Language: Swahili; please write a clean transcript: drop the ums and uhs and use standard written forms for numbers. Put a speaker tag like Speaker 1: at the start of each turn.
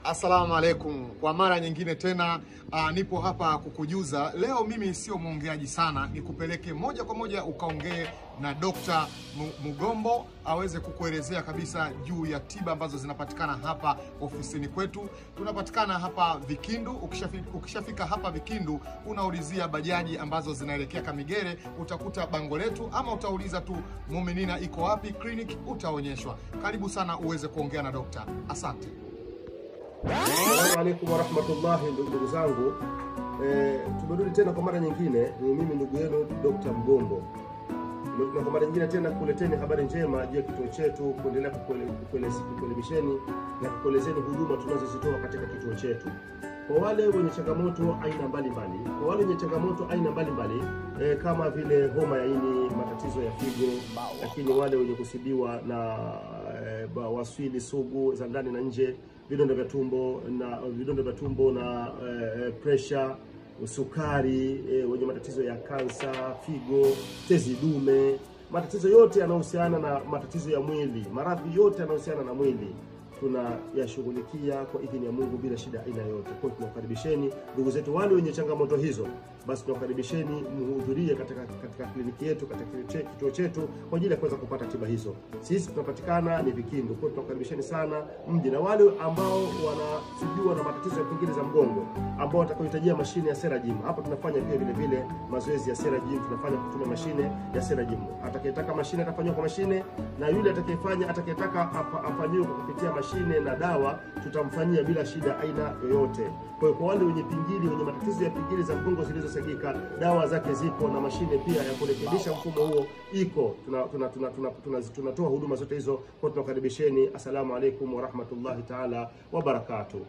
Speaker 1: Assalamu alaikum. Kwa mara nyingine tena nipo hapa kukujuza. Leo mimi sio mwongeaji sana, nikupeleke moja kwa moja ukaongee na Dr. Mugombo aweze kukuelezea kabisa juu ya tiba ambazo zinapatikana hapa ofisini kwetu. Tunapatikana hapa Vikindu. Ukishafika hapa Vikindu unaulizia bajaji ambazo zinaelekea Kamigere, utakuta bango letu, ama utauliza tu Muminina iko wapi clinic, utaonyeshwa. Karibu sana uweze kuongea na dokta. Asante.
Speaker 2: Assalamu alaikum warahmatullahi ndugu zangu. Tumerudi tena kwa mara nyingine. Ni mimi ndugu yenu Dr. Mugombo. Tumerudi kwa mara nyingine tena kuleteni habari njema juu ya kituo chetu, kuendelea kukuelimisheni na kukuelezeni huduma tunazozitoa katika kituo chetu. Kwa wale wenye changamoto aina mbalimbali, kama vile homa ya ini, matatizo ya figo, lakini wale wenye kusibiwa na waswili sugu za ndani na nje, vidonda vya tumbo na pressure, sukari, wenye matatizo ya kansa, figo, tezi dume, matatizo yote yanayohusiana na matatizo ya mwili, maradhi yote yanayohusiana na mwili tunayashughulikia kwa idhini ya Mungu bila shida aina yote. Kwa tunakaribisheni ndugu zetu wale wenye changamoto hizo, basi tunakaribisheni muhudhurie katika kliniki yetu, katika kituo chetu kwa ajili ya kuweza kupata tiba hizo. Sisi tunapatikana ni Vikindu. Kwa tunakaribisheni sana mje, na wale ambao wanasijua na matatizo ya pingili za mgongo, ambao watakayohitajia mashine ya Seragim, hapa tunafanya vile vile mazoezi ya Seragim, tunafanya kutumia mashine ya Seragim. Atakayetaka mashine atafanywa kwa mashine, na yule atakayetaka afanywe kwa kupitia mashine na dawa tutamfanyia bila shida aina yoyote. Kwa hiyo kwa wale wenye pingili, wenye matatizo ya pingili za mgongo zilizosagika, dawa zake zipo na mashine pia ya kurekebisha mfumo huo iko. Tunatoa huduma zote hizo. Kwa tunakaribisheni. Assalamu alaikum warahmatullahi taala wabarakatuh.